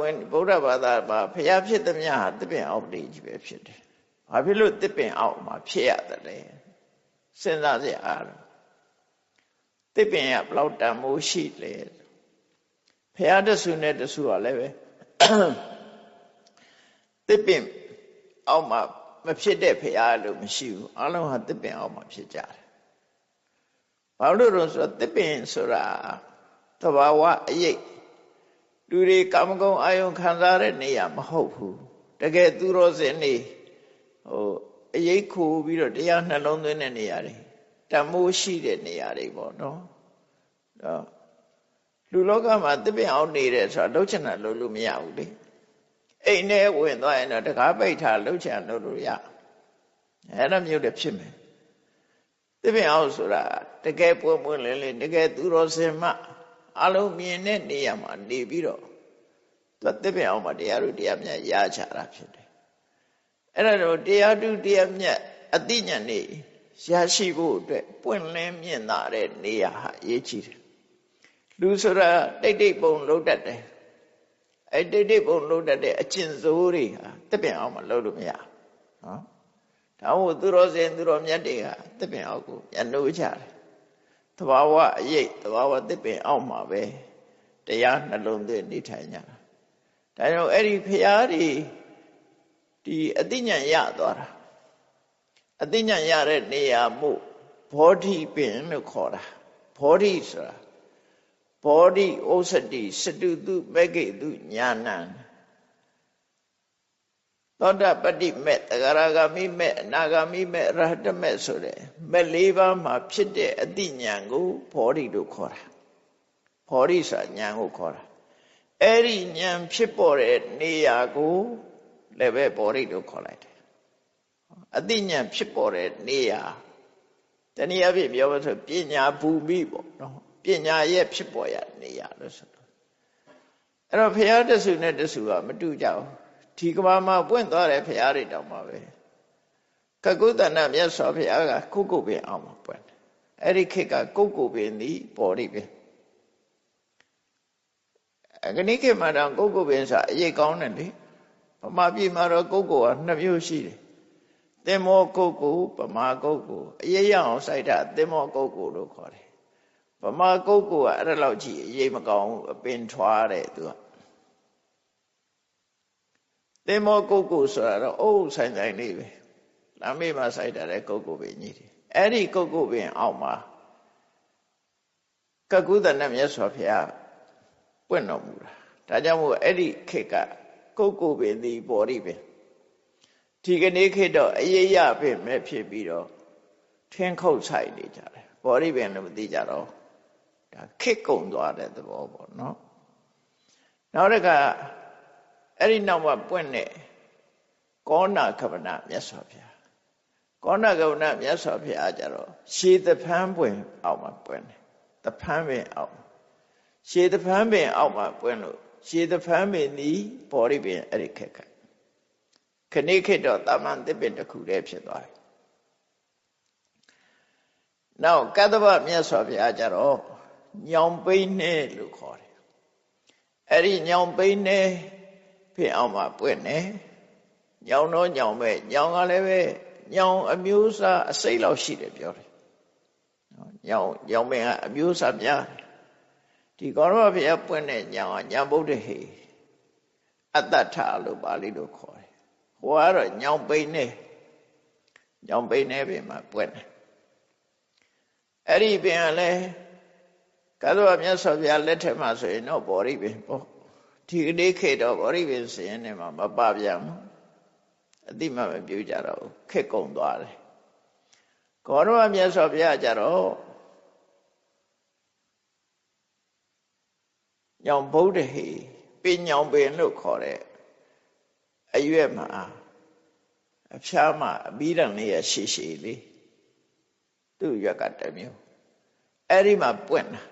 ဝင်ဗုဒ္ဓဘာသာမှာဖျားဖြစ်သမျှဟာတစ်ပင်အောက်တည်းကြီးပဲဖြစ်တယ်။ဘာဖြစ်လို့တစ်ပင်အောက်မှာဖြစ်ရတယ်လဲစဉ်းစားစရာအားတစ်ပင်ကဘယ်လောက်တန်မိုးရှိလဲဖျားတဆူနဲ့တဆူကလည်းပဲတစ်ပင်အောက်မှာမဖြစ်တဲ့ဖျားလို့မရှိဘူးအလုံးဟာတစ်ပင်အောက်မှာဖြစ်ကြတယ်။ဘာလို့လဲဆိုတော့တစ်ပင်ဆိုတာသဘာဝအရေးလူတွေကာမဂုဏ်အာယုံခံစားတဲ့နေရာမဟုတ်ဘူးတကယ်သူတော်စင်နေအရေးခိုးပြီးတော့တရားနှလုံးသွင်းတဲ့နေရာတွေတမိုးရှိတဲ့နေရာတွေပေါ့နော်လူလောကမှာတစ်ပင်အောင်နေတယ်ဆိုတာလှုပ်ချင်တာလှုပ်လို့မရဘူးလေအိမ်ထဲဝင်သွားရင်တော့တကားပိတ်ထားလှုပ်ချင်လှုပ်လို့ရအဲ့ဒါမျိုးလည်းဖြစ်မယ်တစ်ပင်အောင်ဆိုတာတကယ်ပွင့်ပွင့်လင်းလင်းတကယ်သူတော်စင်မှအလုံးမြင်တဲ့နေရာမှာနေပြီးတော့သူတစ်ပင်အောင်မှာတရားတို့တရားမြတ်ရချတာဖြစ်တယ်အဲ့ဒါတော့တရားတို့တရားမြတ်အသိဉာဏ်နဲ့ရရှိဖို့အတွက်ပွင့်လင်းမြင်သာတဲ့နေရာဟာအရေးကြီးတယ်လူဆိုတာတိတ်တိတ်ပုံလှုပ်တတ်တယ်အဲ့တိတ်တိတ်ပုံလှုပ်တတ်တဲ့အကျင့်စိုးတွေဟာတစ်ပင်အောင်မှာလှုပ်လို့မရနော်ဒါမို့သူတော်စင်သူတော်မြတ်တွေကတစ်ပင်အောင်ကိုပြန်နှိုးကြတယ်သဘာဝအရေးသဘာဝတစ်ပင်အောက်မှာပဲတရားနှလုံးသွင်းနေထိုင်ကြတာဒါကြောင့်အဲ့ဒီဖျားတွေဒီအသိဉာဏ်ရသွားတာအသိဉာဏ်ရတဲ့နေရာမို့ဘောဓိပင်လို့ခေါ်တာဘောဓိဆိုတာဘောဓိဩစတိစတုတုမဂ္ဂိတုညာဏံသောတပတ္တိမေတဂရဂာမိမေအနာဂာမိမေရဟတမေဆိုတဲ့မဲ့၄ပါးမှာဖြစ်တဲ့အသိဉာဏ်ကိုဘောဓိလို့ခေါ်တာဘောဓိဆိုတာဉာဏ်ကိုခေါ်တာအဲ့ဒီဉာဏ်ဖြစ်ပေါ်တဲ့နေရာကိုလည်းပဲဘောဓိလို့ခေါ်လိုက်တယ်အသိဉာဏ်ဖြစ်ပေါ်တဲ့နေရာတနည်းအားဖြင့်ပြောလို့ဆိုပညာဘူမိပေါ့နော်ပညာရဲ့ဖြစ်ပေါ်ရနေရာလို့ဆိုတော့အဲ့တော့ဘုရားတဆူနဲ့တဆူကမတူကြဘူးဒီကဘာမှာပွင့်သွားတဲ့ဘုရားတွေတောင်မှပဲကကုသနာမြတ်စွာဘုရားကကုတ်ကုတ်ပင်အောင်မှာပွင့်တယ်အဲ့ဒီခေတ်ကကုတ်ကုတ်ပင်သည်ပေါ်လိပင်ခဏခေတ်မှာတော့ကုတ်ကုတ်ပင်ဆိုတာအရေးကောင်းတယ်လေဗမာပြည်မှာတော့ကုတ်ကုတ်က2မျိုးရှိတယ်သင်္မောကုတ်ကုတ်ဗမာကုတ်ကုတ်အရေးရအောင်စိုက်တာသင်္မောကုတ်ကုတ်လို့ခေါ်တယ်ဗမာကုတ်ကုတ်ကအဲ့ဒါလောက်ကြီးအရေးမကောင်းဘူးအပင်ထွားတယ်သူကသင်္မောကုတ်ကုတ်ဆိုတာတော့အုပ်ဆိုင်ဆိုင်လေးပဲလမ်းမေးမှာစိုက်တာတဲ့ကုတ်ကုတ်ပင်ကြီးတယ်အဲ့ဒီကုတ်ကုတ်ပင်အောက်မှာကကုသနဲ့မြတ်စွာဘုရားပွင့်တော်မူတာဒါကြောင့်မို့အဲ့ဒီခေတ်ကကုတ်ကုတ်ပင်သည်ပေါ်ရိပင်ဒီကနေ့ခေတ်တော့အရေးရပင်မဲ့ဖြစ်ပြီးတော့ထင်းခုတ်ဆိုင်နေကြတယ်ပေါ်ရိပင်လို့မသိကြတော့ဒါခေတ်ကုန်သွားတဲ့သဘောပေါ့နော်နောက်တစ်ခါအဲ့ဒီနောက်မှာပွင့်တဲ့ကောဏကဗနမြတ်စွာဘုရားကောဏကဗနမြတ်စွာဘုရားကြတော့ရှေးသဖန်းပွင့်အောက်မှာပွင့်တယ်သဖန်းပင်အောက်ရှေးသဖန်းပင်အောက်မှာပွင့်လို့ရှေးသဖန်းပင်ဒီပေါ်ရိပင်အဲ့ဒီခက်ကခဏခေတ်တော့တာမန်သစ်ပင်တစ်ခုတည်းဖြစ်သွားတယ်နောက်ကတ္တဗမြတ်စွာဘုရားကြတော့ညောင်ပိန်းနဲ့လို့ခေါ်တယ်အဲ့ဒီညောင်ပိန်းနဲ့ဖြစ်အောင်မှာပွင့်တယ်ညောင်တော့ညောင်ပဲညောင်ကလည်းပဲညောင်အမျိုးအစားအစိတ်လောက်ရှိတယ်ပြောတယ်ညောင်ပင်ကအမျိုးအစားများဒီကောရမဘုရားပွင့်တဲ့ညောင်ကညာဗုဒ္ဓဟေအတ္တထလို့ပါဠိလိုခေါ်တယ်ဟိုကတော့ညောင်ပိန်းနဲ့ညောင်ပိန်းနဲ့ပြင်မှာပွင့်တယ်အဲ့ဒီပင်ကလည်းကသောမြတ်စွာဘုရားလက်ထက်မှာဆိုရင်တော့ဘောရိပင်ပေါ့ဒီကနေ့ခေတ်တော့ဘောရိပင်စရင်နဲ့မှမပပြန်ဘူးအတိမမပြုကြတော့ခက်ကုန်သွားတယ်ကောရမမြတ်စွာဘုရားကြတော့ညောင်ဗုဒ္ဓဟေပင်ညောင်ပင်လို့ခေါ်တဲ့အရွက်မှာအဖျားမှာအဘိဓမ္လေးရရှည်ရှည်လေးသူ့ရွက်ကတမျိုးအဲ့ဒီမှာပွင့်တာ